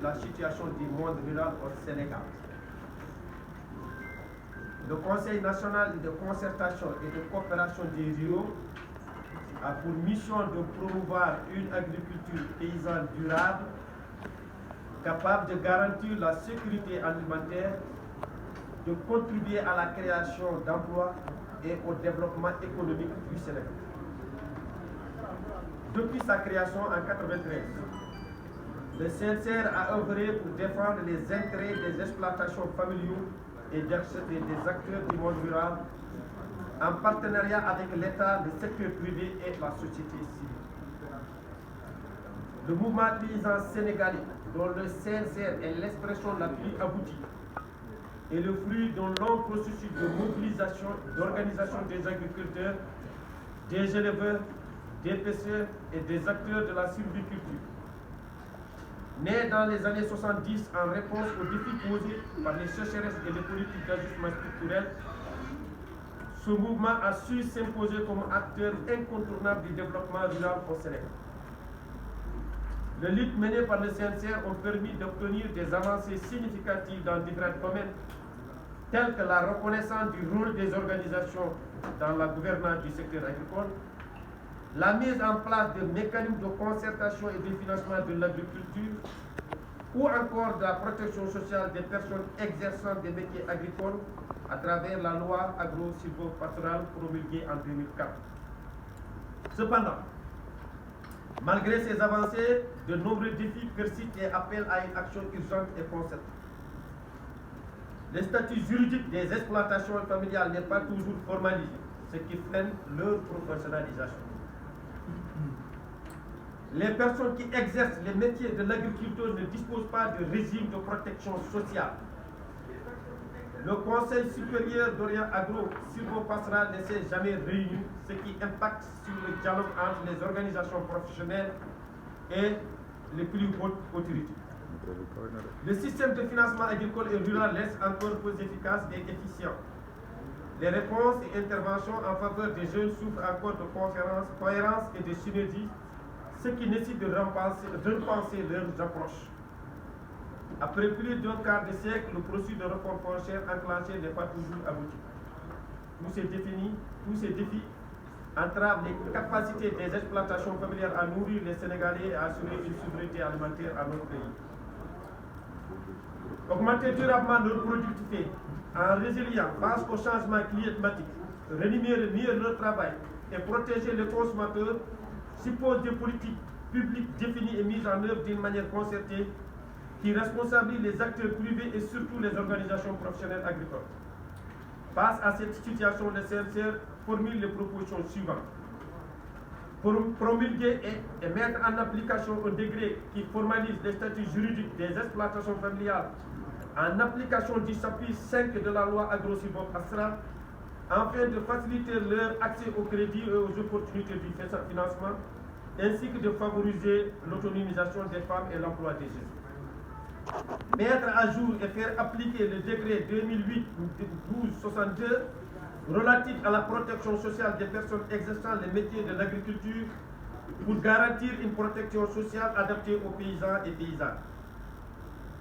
la situation du monde rural au Sénégal. Le Conseil national de concertation et de coopération des ruraux a pour mission de promouvoir une agriculture paysanne durable, capable de garantir la sécurité alimentaire, de contribuer à la création d'emplois et au développement économique du Sénégal. Depuis sa création en 1993, le CNCR a œuvré pour défendre les intérêts des exploitations familiaux et des acteurs du monde rural en partenariat avec l'État, le secteur privé et la société civile. Le mouvement paysan sénégalais, dont le CNCR est l'expression la plus aboutie, est le fruit d'un long processus de mobilisation, d'organisation des agriculteurs, des éleveurs, des pêcheurs et des acteurs de la sylviculture. Né dans les années 70 en réponse aux défis posés par les sécheresses et les politiques d'ajustement structurel, ce mouvement a su s'imposer comme acteur incontournable du développement rural au Sénégal. Les luttes menées par le CNCR ont permis d'obtenir des avancées significatives dans différents domaines, tels que la reconnaissance du rôle des organisations dans la gouvernance du secteur agricole, la mise en place de mécanismes de concertation et de financement de l'agriculture, ou encore de la protection sociale des personnes exerçant des métiers agricoles à travers la loi agro-silvopastorale promulguée en 2004. Cependant, malgré ces avancées, de nombreux défis persistent et appellent à une action urgente et concertée. Le statut juridique des exploitations familiales n'est pas toujours formalisé, ce qui freine leur professionnalisation. Les personnes qui exercent les métiers de l'agriculture ne disposent pas de régime de protection sociale. Le Conseil supérieur d'Orient agro-silvopastoral ne s'est jamais réuni, ce qui impacte sur le dialogue entre les organisations professionnelles et les plus hautes autorités. Le système de financement agricole et rural laisse encore peu efficace et efficient. Les réponses et interventions en faveur des jeunes souffrent encore de cohérence et de synergie, ce qui nécessite de repenser leurs approches. Après plus d'un quart de siècle, le processus de réforme foncière enclenché n'est pas toujours abouti. Tous ces défis entravent les capacités des exploitations familiales à nourrir les Sénégalais et à assurer une souveraineté alimentaire à notre pays. Augmenter durablement leur productivité en résiliant face au changement climatique, rémunérer mieux leur travail et protéger les consommateurs suppose des politiques publiques définies et mises en œuvre d'une manière concertée qui responsabilisent les acteurs privés et surtout les organisations professionnelles agricoles. Face à cette situation, le CNCR formule les propositions suivantes. Pour promulguer et mettre en application un décret qui formalise les statuts juridiques des exploitations familiales en application du chapitre 5 de la loi agro-silvopastorale, afin de faciliter leur accès au crédit et aux opportunités du financement, ainsi que de favoriser l'autonomisation des femmes et l'emploi des jeunes. Mettre à jour et faire appliquer le décret 2008-1262 relatif à la protection sociale des personnes exerçant les métiers de l'agriculture pour garantir une protection sociale adaptée aux paysans et paysannes.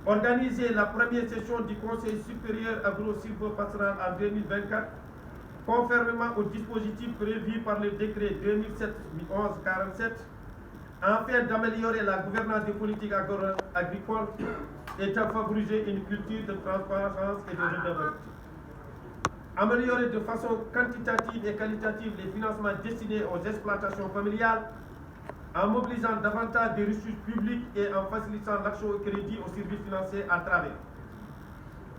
Organiser la première session du Conseil supérieur agro-silvopastoral en 2024, conformément au dispositif prévu par le décret 2007-1147, afin d'améliorer la gouvernance des politiques agricoles et de favoriser une culture de transparence et de redevabilité. Améliorer de façon quantitative et qualitative les financements destinés aux exploitations familiales en mobilisant davantage des ressources publiques et en facilitant l'accès au crédit aux services financiers à travers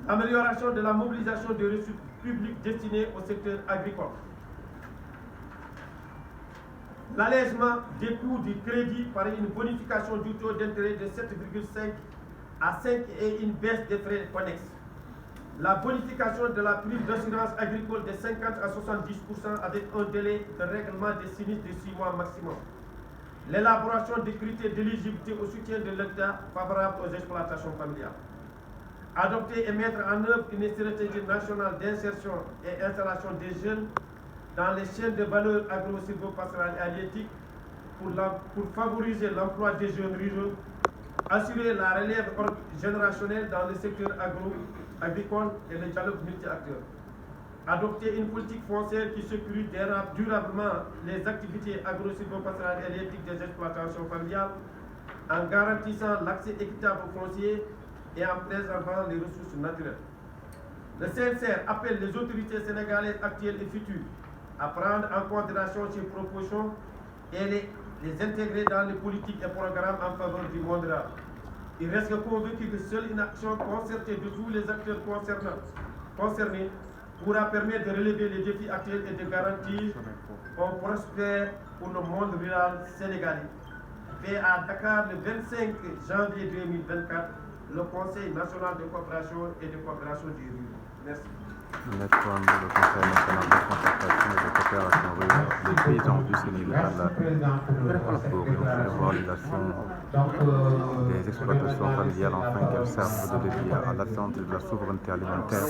l'amélioration de la mobilisation des ressources publiques destinées au secteur agricole, l'allègement des coûts du crédit par une bonification du taux d'intérêt de 7,5 à 5 et une baisse des frais connexes, la bonification de la prime d'assurance agricole de 50 à 70% avec un délai de règlement des sinistres de 6 mois maximum, l'élaboration des critères d'éligibilité au soutien de l'État favorable aux exploitations familiales, adopter et mettre en œuvre une stratégie nationale d'insertion et installation des jeunes dans les chaînes de valeur agro-silvopastorales et halieutiques pour favoriser l'emploi des jeunes ruraux assurer la relève générationnelle dans le secteur agricole et le dialogue multi-acteurs, adopter une politique foncière qui sécurise durablement les activités agro-silvopastorales et l'éthique des exploitations familiales en garantissant l'accès équitable aux fonciers et en préservant les ressources naturelles. Le CNCR appelle les autorités sénégalaises actuelles et futures à prendre en considération ces propositions et les intégrer dans les politiques et programmes en faveur du monde rural. Il reste convaincu que seule une action concertée de tous les acteurs concernés pourra permettre de relever les défis actuels et de garantir un prospère pour le monde rural sénégalais. Fait à Dakar le 25 janvier 2024, le Conseil national de coopération et de coopération du rural. Merci. Le Conseil national de concertation et de coopération rurale des paysans du Sénégal pour une évaluation des exploitations familiales afin qu'elles servent de levier à l'atteinte de la souveraineté alimentaire.